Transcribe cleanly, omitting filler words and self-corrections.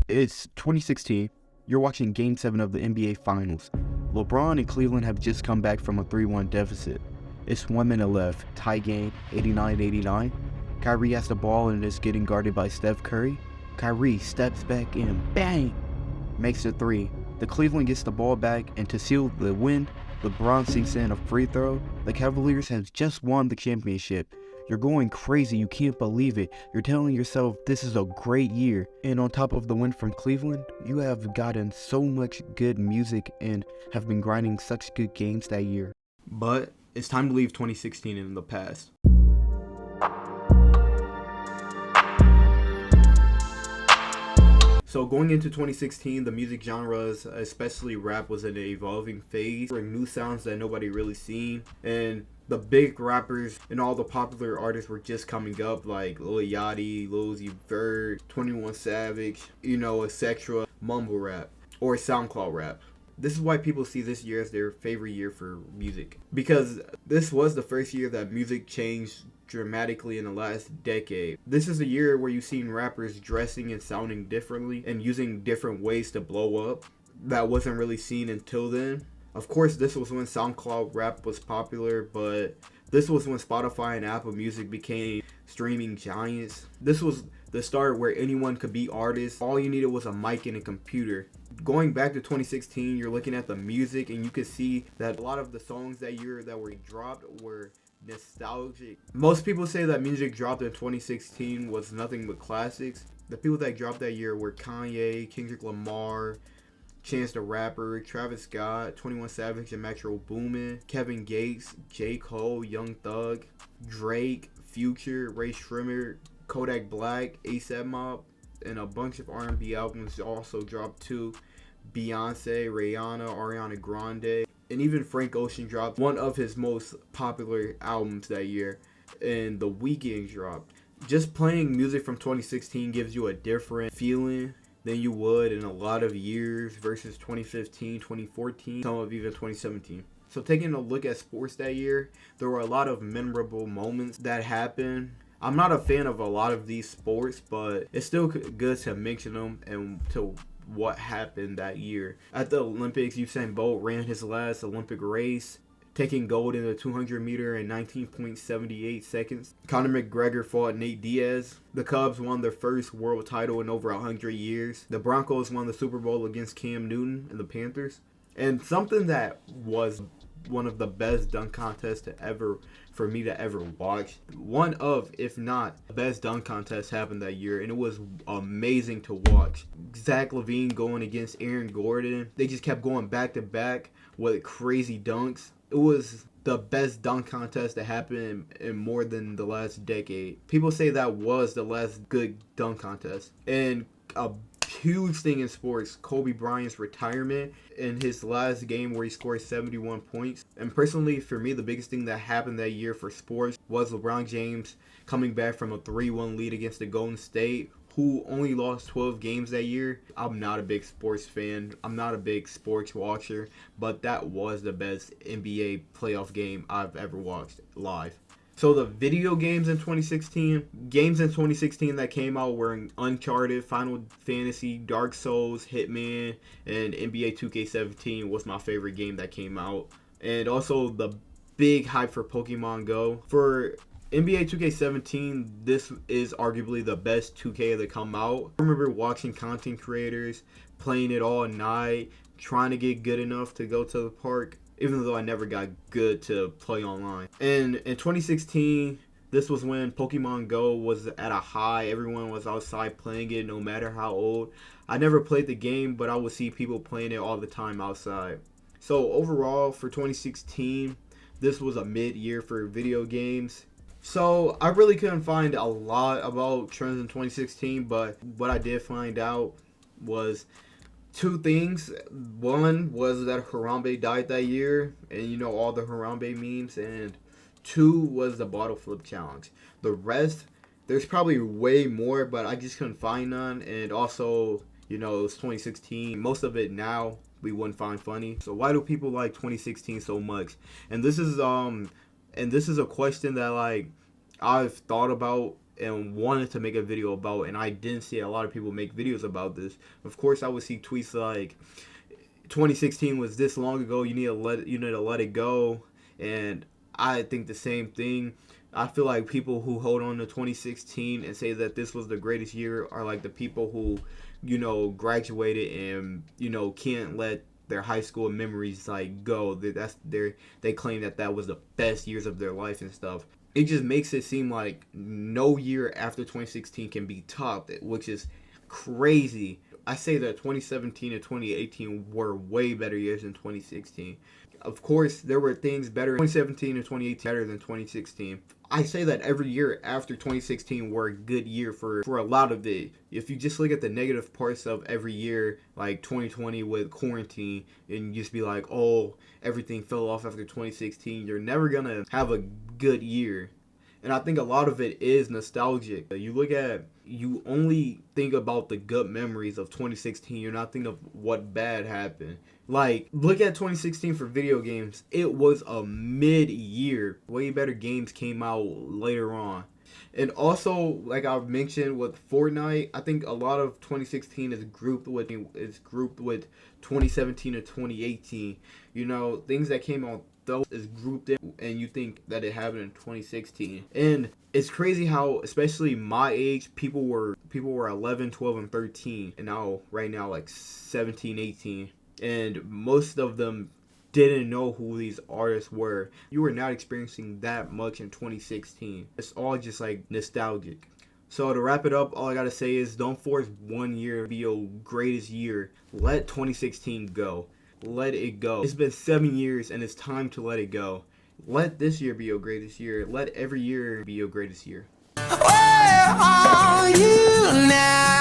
It's 2016. You're watching Game 7 of the NBA Finals. LeBron and Cleveland have just come back from a 3-1 deficit. It's 1 minute left. Tie game, 89-89. Kyrie has the ball and is getting guarded by Steph Curry. Kyrie steps back in, bang! Makes a 3. The Cleveland gets the ball back, and to seal the win, LeBron sinks in a free throw. The Cavaliers have just won the championship. You're going crazy, you can't believe it. You're telling yourself this is a great year. And on top of the win from Cleveland, you have gotten so much good music and have been grinding such good games that year. But it's time to leave 2016 in the past. So going into 2016, the music genres, especially rap, was in an evolving phase. There were new sounds that nobody really seen, and the big rappers and all the popular artists were just coming up, like Lil Yachty, Lil Uzi Vert, 21 Savage, etc. Mumble rap or SoundCloud rap. This is why people see this year as their favorite year for music, because this was the first year that music changed dramatically in the last decade. This is a year where you've seen rappers dressing and sounding differently and using different ways to blow up that wasn't really seen until then. Of course, this was when SoundCloud rap was popular, but this was when Spotify and Apple Music became streaming giants. This was the start where anyone could be artists. All you needed was a mic and a computer. Going back to 2016, you're looking at the music and you could see that a lot of the songs that year that were dropped were nostalgic. Most people say that music dropped in 2016 was nothing but classics. The people that dropped that year were Kanye, Kendrick Lamar, Chance the Rapper, Travis Scott, 21 Savage and Metro Boomin, Kevin Gates, J. Cole, Young Thug, Drake, Future, Ray Shrimmer, Kodak Black, A$AP Mob, and a bunch of R&B albums also dropped too. Beyonce, Rihanna, Ariana Grande, and even Frank Ocean dropped one of his most popular albums that year, and The Weeknd dropped. Just playing music from 2016 gives you a different feeling than you would in a lot of years versus 2015, 2014, some of even 2017. So taking a look at sports that year, there were a lot of memorable moments that happened. I'm not a fan of a lot of these sports, but it's still good to mention them and to what happened that year. At the Olympics, Usain Bolt ran his last Olympic race, taking gold in the 200 meter in 19.78 seconds. Conor McGregor fought Nate Diaz. The Cubs won their first world title in over 100 years. The Broncos won the Super Bowl against Cam Newton and the Panthers. And something that was one of the best dunk contests for me to ever watch. One of, if not, the best dunk contest happened that year, and it was amazing to watch. Zach LaVine going against Aaron Gordon. They just kept going back to back with crazy dunks. It was the best dunk contest that happened in more than the last decade. People say that was the last good dunk contest. And a huge thing in sports, Kobe Bryant's retirement in his last game where he scored 71 points. And personally, for me, the biggest thing that happened that year for sports was LeBron James coming back from a 3-1 lead against the Golden State, who only lost 12 games that year. I'm not a big sports fan. I'm not a big sports watcher, but that was the best NBA playoff game I've ever watched live. So the video games in 2016, that came out were Uncharted, Final Fantasy, Dark Souls, Hitman, and NBA 2K17 was my favorite game that came out. And also the big hype for Pokemon Go. For NBA 2K17, this is arguably the best 2K to come out. I remember watching content creators playing it all night, trying to get good enough to go to the park, even though I never got good to play online. And in 2016, this was when Pokemon Go was at a high. Everyone was outside playing it, no matter how old. I never played the game, but I would see people playing it all the time outside. So overall, for 2016, this was a mid-year for video games. So I really couldn't find a lot about trends in 2016, but what I did find out was two things. One was that Harambe died that year, and all the Harambe memes. And two was the bottle flip challenge. The rest, there's probably way more, but I just couldn't find none. And also, it was 2016. Most of it now we wouldn't find funny. So why do people like 2016 so much? And this is a question that I've thought about and wanted to make a video about, and I didn't see a lot of people make videos about this. Of course, I would see tweets like 2016 was this long ago, you need to let it go. And I think the same thing. I feel like people who hold on to 2016 and say that this was the greatest year are like the people who, graduated and, can't let their high school memories like go. They claim that was the best years of their life and stuff. It just makes it seem like no year after 2016 can be topped, which is crazy. I say that 2017 and 2018 were way better years than 2016. Of course, there were things better in 2017 and 2018 better than 2016. I say that every year after 2016 were a good year for a lot of it. If you just look at the negative parts of every year, like 2020 with quarantine, and you just be like, oh, everything fell off after 2016, you're never going to have a good year. And I think a lot of it is nostalgic. You only think about the good memories of 2016. You're not thinking of what bad happened. Like, look at 2016 for video games. It was a mid-year. Way better games came out later on. And also, like I've mentioned with Fortnite, I think a lot of 2016 is grouped with 2017 and 2018. Things that came out though is grouped in, and you think that it happened in 2016. And it's crazy how, especially my age, people were 11, 12, and 13, and right now like 17, 18, and most of them didn't know who these artists were. You were not experiencing that much in 2016. It's all just like nostalgic. So to wrap it up, all I gotta say is don't force one year to be your greatest year. Let 2016 go. Let it go. It's been 7 years and it's time to let it go. Let this year be your greatest year. Let every year be your greatest year. Where are you now?